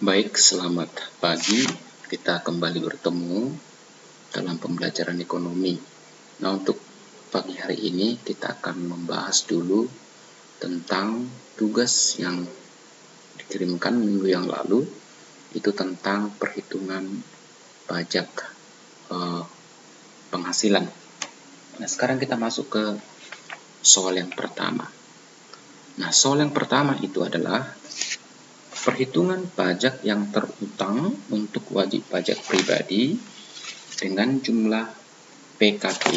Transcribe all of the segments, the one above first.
Baik, selamat pagi. Kita kembali bertemu dalam pembelajaran ekonomi. Nah, untuk pagi hari ini kita akan membahas dulu tentang tugas yang dikirimkan minggu yang lalu, itu tentang perhitungan pajak penghasilan. Nah, sekarang kita masuk ke soal yang pertama. Nah, soal yang pertama itu adalah perhitungan pajak yang terutang untuk wajib pajak pribadi dengan jumlah PKP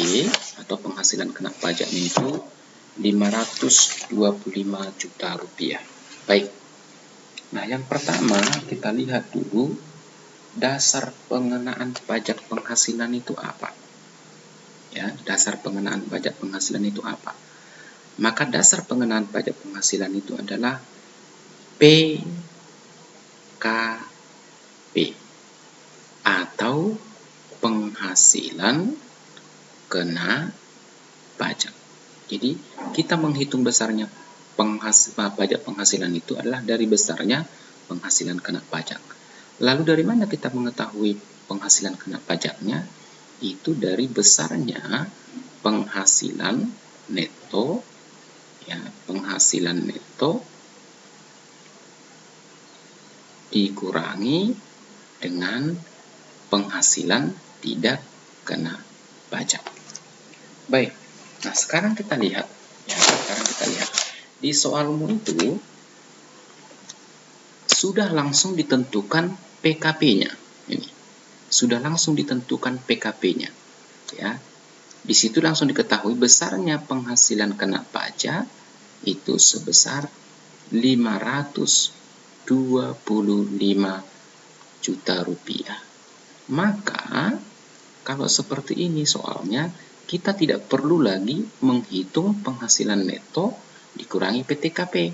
atau penghasilan kena pajaknya itu 525 juta rupiah. Baik. Nah, yang pertama kita lihat dulu dasar pengenaan pajak penghasilan itu apa? Ya, dasar pengenaan pajak penghasilan itu apa? Maka dasar pengenaan pajak penghasilan itu adalah PKP atau penghasilan kena pajak. Jadi kita menghitung besarnya pajak penghasilan itu adalah dari besarnya penghasilan kena pajak. Lalu dari mana kita mengetahui penghasilan kena pajaknya? Itu dari besarnya penghasilan neto, ya, penghasilan neto dikurangi dengan penghasilan tidak kena pajak. Baik, nah sekarang kita lihat di soalmu itu sudah langsung ditentukan PKP-nya. Ini sudah langsung ditentukan PKP-nya, ya. Di situ langsung diketahui besarnya penghasilan kena pajak itu sebesar 525 juta rupiah. Maka kalau seperti ini soalnya, kita tidak perlu lagi menghitung penghasilan neto dikurangi PTKP.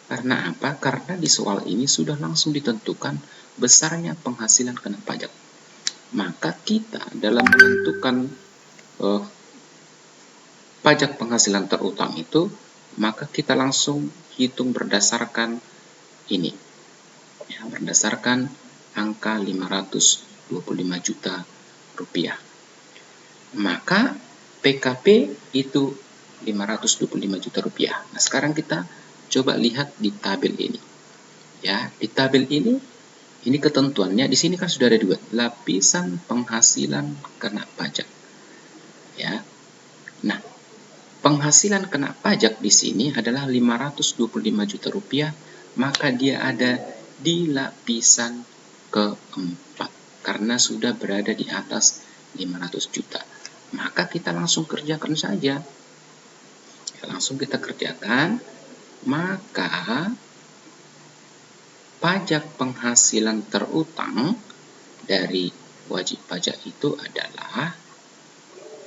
Karena apa? Karena di soal ini sudah langsung ditentukan besarnya penghasilan kena pajak. Maka kita dalam menentukan pajak penghasilan terutang itu, maka kita langsung hitung berdasarkan ini, ya, berdasarkan angka 525 juta rupiah. Maka PKP itu 525 juta rupiah. Nah, sekarang kita coba lihat di tabel ini. Ya, di tabel ini ketentuannya di sini kan sudah ada dua, lapisan penghasilan kena pajak. Ya. Nah, penghasilan kena pajak di sini adalah 525 juta rupiah, maka dia ada di lapisan keempat karena sudah berada di atas 500 juta. Maka kita langsung kerjakan saja. Langsung kita kerjakan. Maka pajak penghasilan terutang dari wajib pajak itu adalah,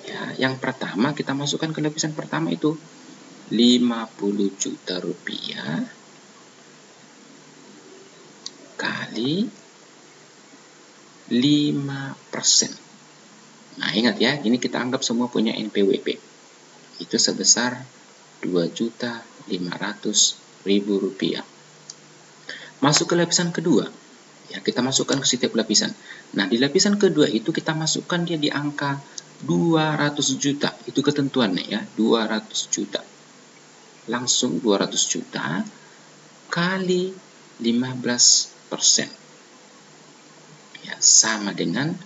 ya, yang pertama kita masukkan ke lapisan pertama itu 50 juta rupiah kali 5%. Nah, ingat ya, ini kita anggap semua punya NPWP. Itu sebesar 2.500.000 rupiah. Masuk ke lapisan kedua. Ya, kita masukkan ke setiap lapisan. Nah, di lapisan kedua itu kita masukkan dia di angka 200 juta. Itu ketentuannya, ya, 200 juta. Langsung 200 juta kali 15%. Ya, sama dengan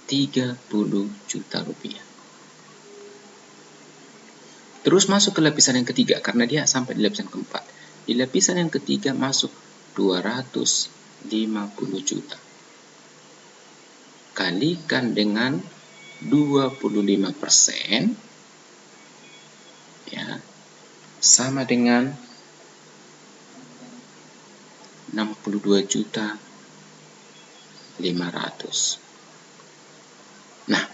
30 juta rupiah. Terus masuk ke lapisan yang ketiga, karena dia sampai di lapisan keempat. Di lapisan yang ketiga masuk 250 juta. Kalikan dengan 25%, ya, sama dengan 62.500.000. Nah,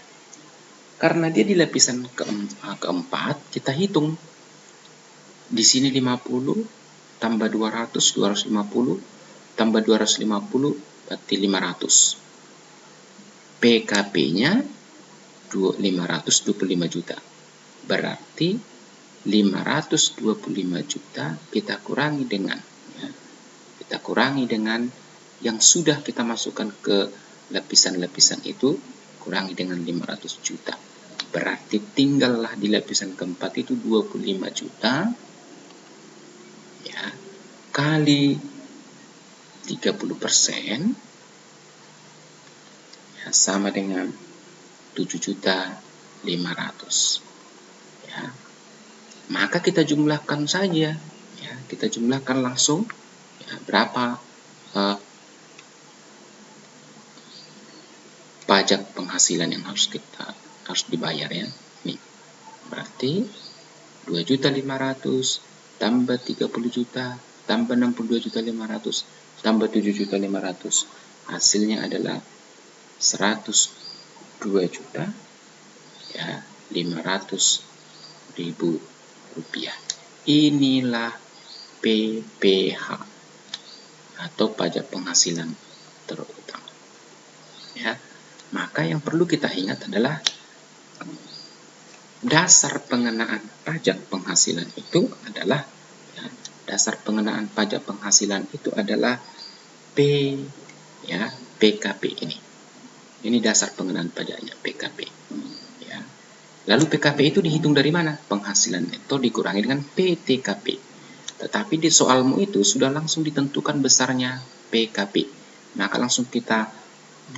karena dia di lapisan keempat, kita hitung. Di sini 50 tambah 200, 250 tambah 250 berarti 500. PKP-nya 525 juta. Berarti 525 juta kita kurangi dengan, ya, kita kurangi dengan yang sudah kita masukkan ke lapisan-lapisan itu kurangi dengan 500 juta. Berarti tinggallah di lapisan keempat itu 25 juta ya, kali 30% ya, sama dengan 7.500.000 ya. Maka kita jumlahkan saja ya, kita jumlahkan langsung ya, berapa pajak penghasilan yang harus dibayar ya. Nih, berarti 2.500.000 tambah 30 juta tambah 62.500.000 tambah 7.500.000, hasilnya adalah 102 juta ya 500.000 rupiah. Inilah PPH atau pajak penghasilan terutama ya. Maka yang perlu kita ingat adalah dasar pengenaan pajak penghasilan itu adalah ya, dasar pengenaan pajak penghasilan itu adalah PKP ini. Ini dasar pengenaan pajaknya PKP ya. Lalu PKP itu dihitung dari mana? Penghasilan neto dikurangi dengan PTKP. Tetapi di soalmu itu sudah langsung ditentukan besarnya PKP. Maka langsung kita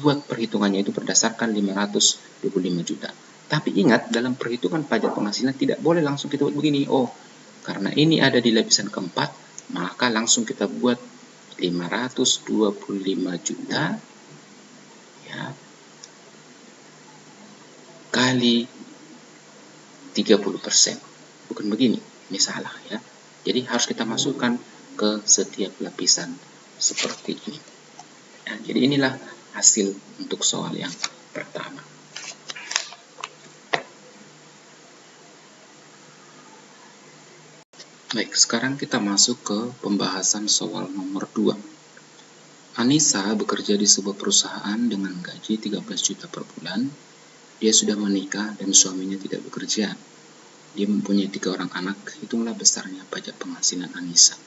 buat perhitungannya itu berdasarkan 525 juta. Tapi ingat, dalam perhitungan pajak penghasilan tidak boleh langsung kita buat begini. Oh, karena ini ada di lapisan keempat, maka langsung kita buat 525 juta ya, kali 30%. Bukan begini, ini salah ya. Jadi harus kita masukkan ke setiap lapisan seperti ini. Nah, jadi inilah hasil untuk soal yang pertama. Baik, sekarang kita masuk ke pembahasan soal nomor 2. Anissa bekerja di sebuah perusahaan dengan gaji 13 juta per bulan. Dia sudah menikah dan suaminya tidak bekerja. Dia mempunyai 3 orang anak. Hitunglah besarnya pajak penghasilan Anissa.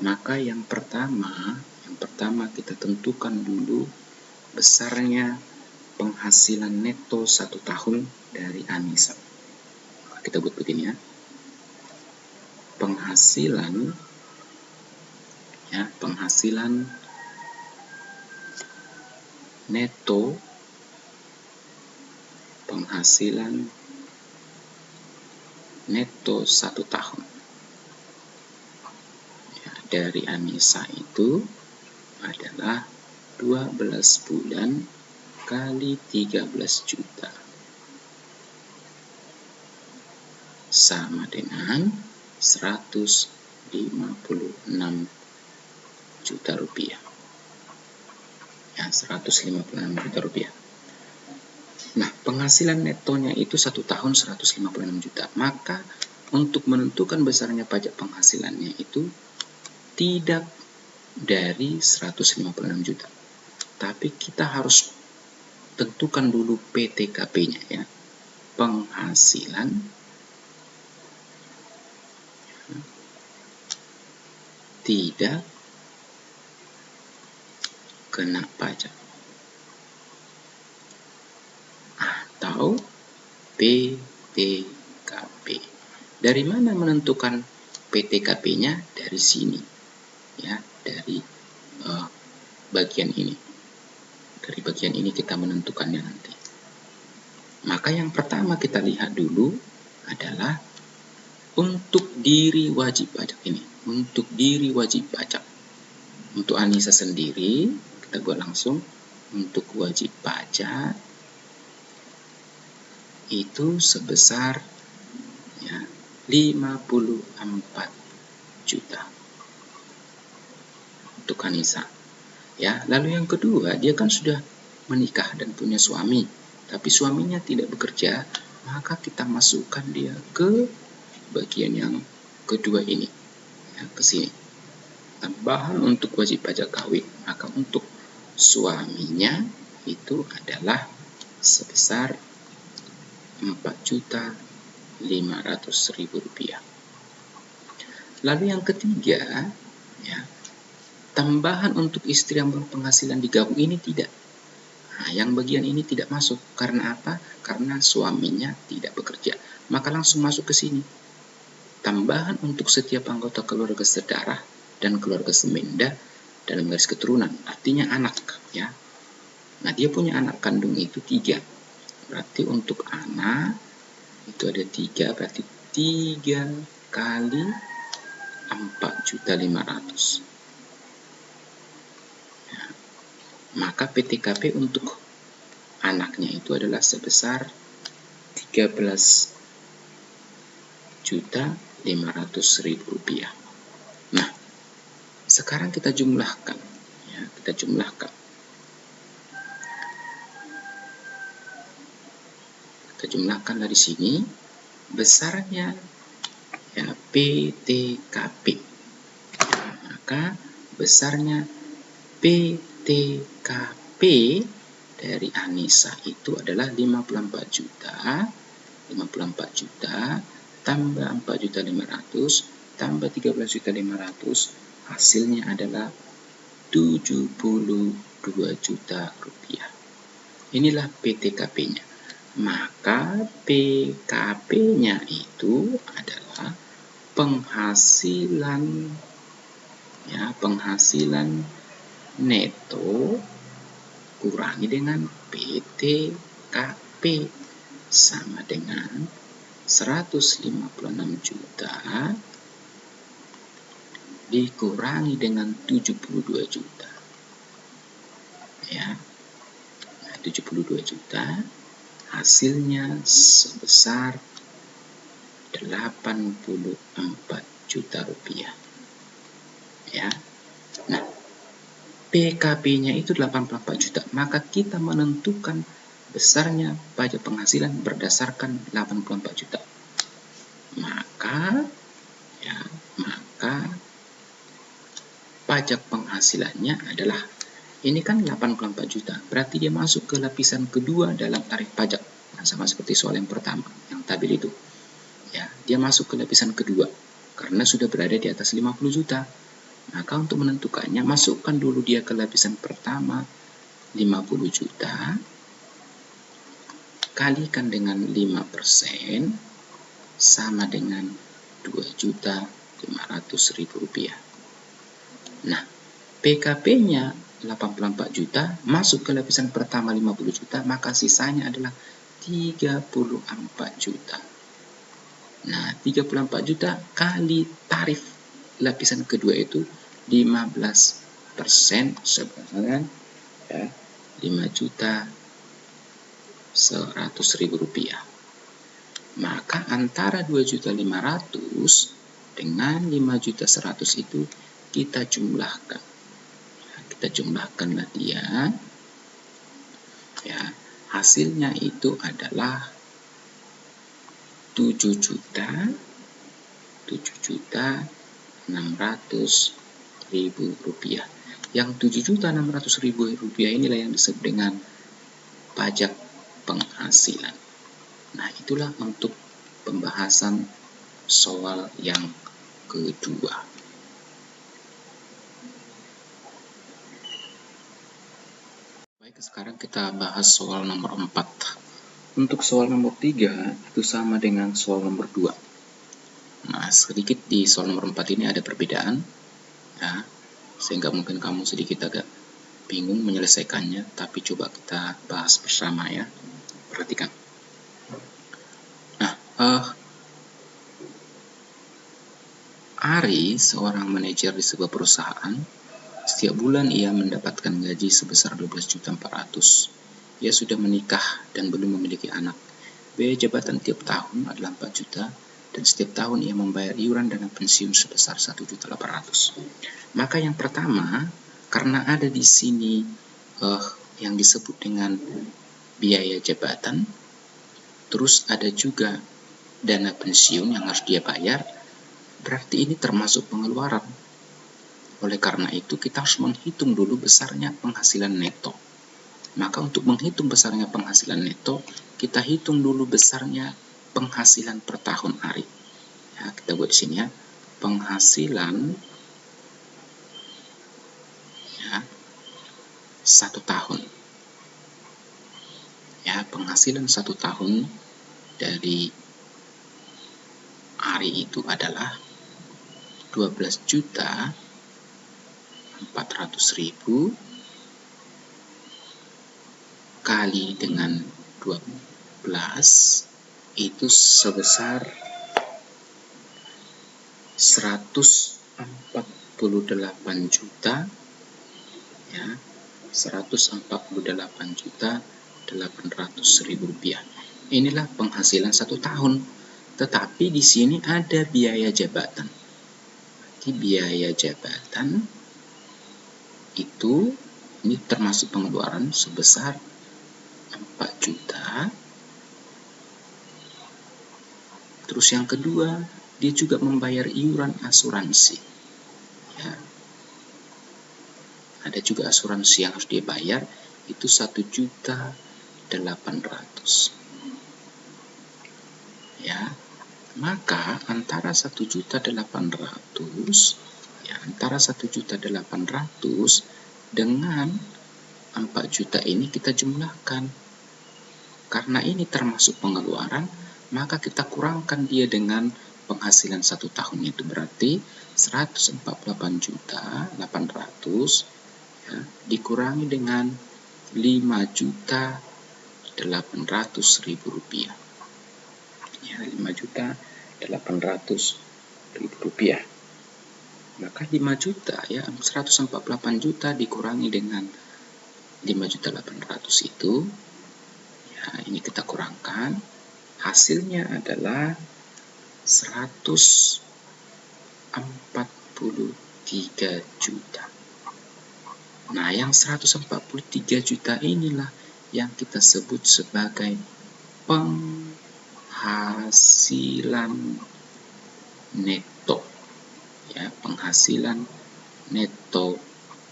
Maka yang pertama kita tentukan dulu besarnya penghasilan neto 1 tahun dari Anissa. Kita buat begini ya. Penghasilan neto penghasilan neto 1 tahun ya, dari Anissa itu adalah 12 bulan kali 13 juta sama dengan 156 juta rupiah ya, 156 juta rupiah. Nah, penghasilan netonya itu 1 tahun 156 juta. Maka untuk menentukan besarnya pajak penghasilannya itu tidak dari 156 juta. Tapi kita harus tentukan dulu PTKP-nya ya. Penghasilan tidak kena pajak atau PTKP. Dari mana menentukan PTKP-nya? Dari sini ya, dari bagian ini. Dari bagian ini kita menentukannya nanti. Maka yang pertama kita lihat dulu adalah untuk diri wajib pajak ini. Untuk diri wajib pajak. Untuk Anissa sendiri, kita buat langsung. Untuk wajib pajak itu sebesar ya, 54 juta. Untuk Anissa. Ya, lalu yang kedua, dia kan sudah menikah dan punya suami, tapi suaminya tidak bekerja, maka kita masukkan dia ke bagian yang kedua ini, ya, ke sini. Tambahan untuk wajib pajak kawin, maka untuk suaminya itu adalah sebesar 4.500.000 rupiah. Lalu yang ketiga, ya, tambahan untuk istri yang berpenghasilan digabung ini tidak. Nah, yang bagian ini tidak masuk. Karena apa? Karena suaminya tidak bekerja. Maka langsung masuk ke sini. Tambahan untuk setiap anggota keluarga sedarah dan keluarga semenda dalam garis keturunan. Artinya anak, ya. Nah, dia punya anak kandung itu 3. Berarti untuk anak itu ada 3, berarti 3 kali 4.500.000. Ya. Maka PTKP untuk anaknya itu adalah sebesar 13.500.000 rupiah. Nah, sekarang kita jumlahkan, ya, kita jumlahkan dari sini besarnya, ya, PTKP. Maka besarnya PTKP dari Anissa itu adalah 54 juta tambah 4.500.000 tambah 13.500.000, hasilnya adalah 72 juta rupiah. Inilah PTKP-nya. Maka PKP-nya itu adalah penghasilan, ya, penghasilan neto kurangi dengan PTKP sama dengan 156 juta dikurangi dengan 72 juta. Ya. Nah, 72 juta hasilnya sebesar 84 juta rupiah. Ya. Nah, PKP-nya itu 84 juta. Maka kita menentukan besarnya pajak penghasilan berdasarkan 84 juta. Maka pajak penghasilannya adalah, ini kan 84 juta, berarti dia masuk ke lapisan kedua dalam tarif pajak. Nah, sama seperti soal yang pertama, yang tabel itu. Ya, dia masuk ke lapisan kedua karena sudah berada di atas 50 juta. Maka untuk menentukannya, masukkan dulu dia ke lapisan pertama 50 juta, kalikan dengan 5%, sama dengan 2.500.000 rupiah. Nah, PKP-nya 84 juta, masuk ke lapisan pertama 50 juta, maka sisanya adalah 34 juta. Nah, 34 juta kali tarif lapisan kedua itu 15%, sebenarnya, ya, 5.100.000 rupiah. Maka antara 2.500.000 dengan 5.100.000 itu kita jumlahkan. Kita jumlahkanlah dia. Ya, hasilnya itu adalah 7.600.000 rupiah. Yang 7.600.000 rupiah inilah yang disebut dengan pajak penghasilan. Nah, itulah untuk pembahasan soal yang kedua. Baik, sekarang kita bahas soal nomor 4. Untuk soal nomor 3 itu sama dengan soal nomor 2. Nah, sedikit di soal nomor 4 ini ada perbedaan, ya, sehingga mungkin kamu sedikit agak bingung menyelesaikannya, tapi coba kita bahas bersama, ya. Perhatikan. Nah, Ari, seorang manajer di sebuah perusahaan, setiap bulan ia mendapatkan gaji sebesar 12.400.000. Ia sudah menikah dan belum memiliki anak. Biaya jabatan tiap tahun adalah 4 juta, dan setiap tahun ia membayar iuran dana pensiun sebesar 1.800.000. Maka yang pertama, karena ada di sini yang disebut dengan biaya jabatan, terus ada juga dana pensiun yang harus dia bayar, berarti ini termasuk pengeluaran. Oleh karena itu, kita harus menghitung dulu besarnya penghasilan neto. Maka untuk menghitung besarnya penghasilan neto, kita hitung dulu besarnya penghasilan per tahun Ari. Ya, kita buat di sini, ya. Penghasilan 1 tahun. Ya, penghasilan 1 tahun dari Ari itu adalah 12.400.000 kali dengan 12 itu sebesar 148 juta, ya, 148.800.000 rupiah. Inilah penghasilan 1 tahun. Tetapi di sini ada biaya jabatan. Jadi biaya jabatan itu ini termasuk pengeluaran sebesar 4 juta. Terus yang kedua, dia juga membayar iuran asuransi. Ya. Ada juga asuransi yang harus dia bayar, itu 1.800.000. Ya. Maka antara 1.800.000, ya, antara 1.800.000 dengan 4 juta ini kita jumlahkan. Karena ini termasuk pengeluaran, maka kita kurangkan dia dengan penghasilan 1 tahun, itu berarti 148.800.000, ya, dikurangi dengan 5.800.000 rupiah. Ya, 5.800.000 rupiah. Maka 5 juta, ya, 148 juta dikurangi dengan 5.800.000 itu, ya, ini kita kurangkan, hasilnya adalah 143 juta. Nah, yang 143 juta inilah yang kita sebut sebagai penghasilan neto. Ya, penghasilan neto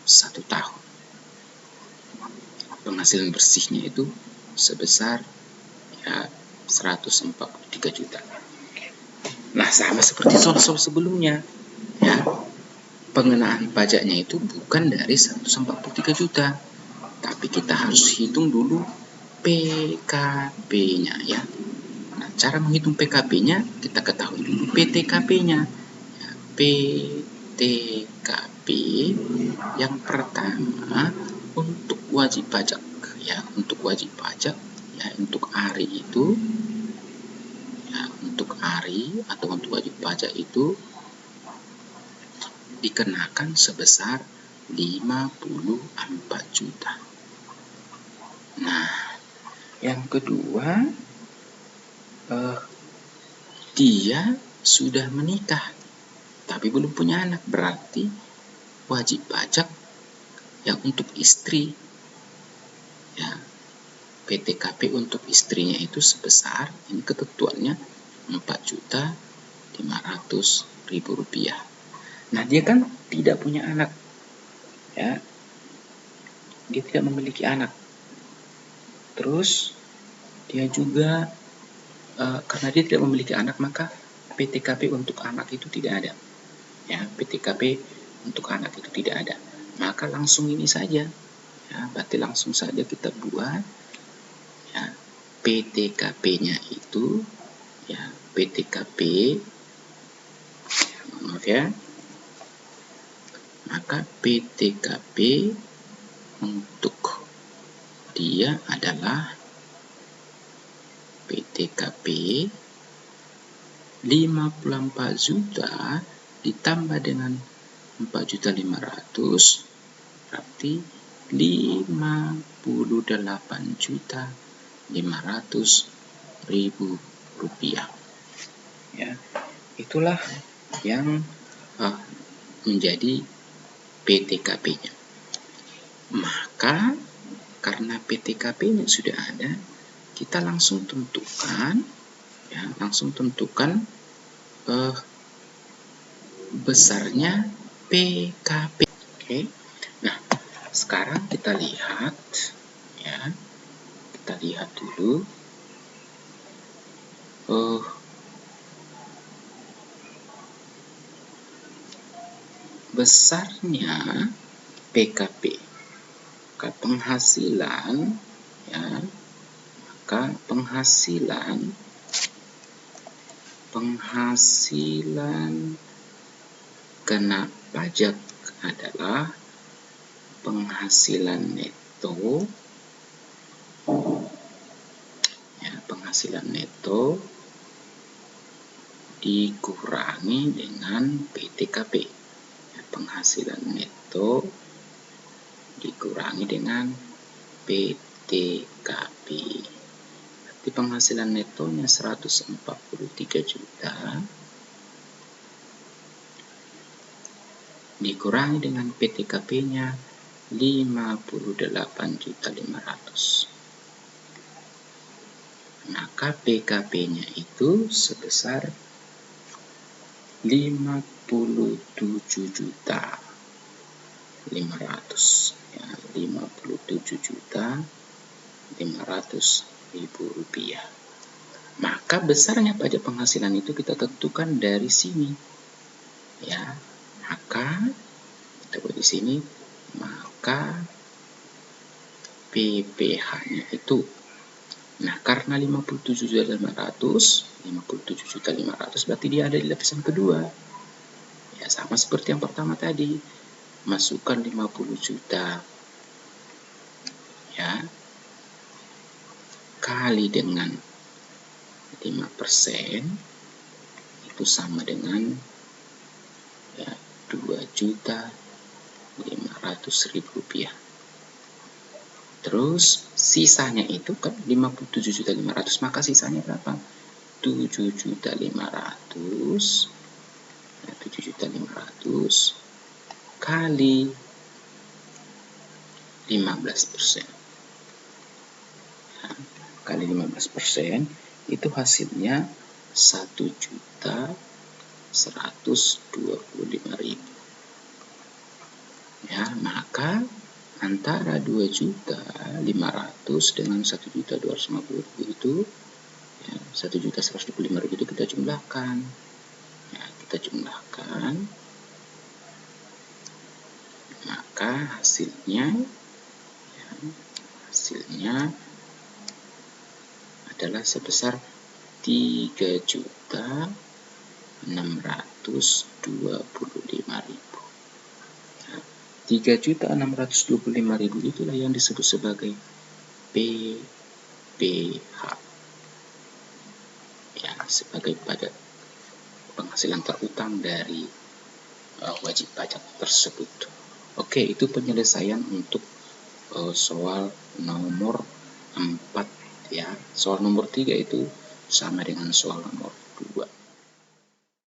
1 tahun. Penghasilan bersihnya itu sebesar, ya, 143 juta. Nah, sama seperti soal-soal sebelumnya, ya, pengenaan pajaknya itu bukan dari 143 juta, tapi kita harus hitung dulu PKP-nya, ya. Nah, cara menghitung PKP-nya kita ketahui dulu PTKP-nya. Ya, PTKP yang pertama untuk wajib pajak, ya, untuk wajib pajak, ya, untuk Ari itu, ya, untuk Ari atau untuk wajib pajak itu dikenakan sebesar 54 juta. Nah, yang kedua, dia sudah menikah tapi belum punya anak, berarti wajib pajak yang untuk istri, ya, PTKP untuk istrinya itu sebesar, ini ketentuannya 4.500.000 rupiah. Nah, dia kan tidak punya anak, ya, dia tidak memiliki anak. Terus dia juga karena dia tidak memiliki anak, maka PTKP untuk anak itu tidak ada, ya, PTKP untuk anak itu tidak ada. Maka langsung ini saja, ya, berarti langsung saja kita buat, ya, PTKP-nya itu, ya, PTKP, maaf, ya, maka PTKP untuk dia adalah PTKP 54 juta ditambah dengan 4.500.000, berarti 58.500.000 rupiah. Ya, itulah yang menjadi PTKP-nya. Maka karena PTKP-nya sudah ada, kita langsung tentukan, ya, besarnya PKP. Oke. Nah, sekarang kita lihat, ya, kita lihat dulu besarnya PKP. Maka penghasilan, ya, maka penghasilan kena pajak adalah penghasilan neto, ya, penghasilan neto dikurangi dengan PTKP. Ya, penghasilan neto dikurangi dengan PTKP. Berarti penghasilan netonya 143 juta dikurangi dengan PTKP-nya 58.500.000. Maka PKP-nya itu sebesar 57.500.000, ya, 57.500.000 rupiah. Maka besarnya pajak penghasilan itu kita tentukan dari sini, ya. Maka kita buat di sini, maka PPh-nya itu, nah karena 57.500 berarti dia ada di lapisan kedua. Ya, sama seperti yang pertama tadi, masukkan 50 juta, ya, kali dengan 5%, itu sama dengan, ya, 2.500.000 rupiah. Terus sisanya itu kan 57.500.000, maka sisanya berapa? 7.500.000, ya, 7.500.000 kali 15%. Ya, kali 15% itu hasilnya 1.125.000. Ya, maka antara 2.500.000 dengan 1.250.000 itu, ya, 1.125.000 itu kita jumlahkan. Ya, kita jumlahkan, maka hasilnya, ya, hasilnya adalah sebesar 3.625.000. 3.625.000 itulah yang disebut sebagai PPh, ya, sebagai pajak penghasilan terutang dari wajib pajak tersebut. Oke, itu penyelesaian untuk soal nomor 4, ya. Soal nomor 3 itu sama dengan soal nomor 2.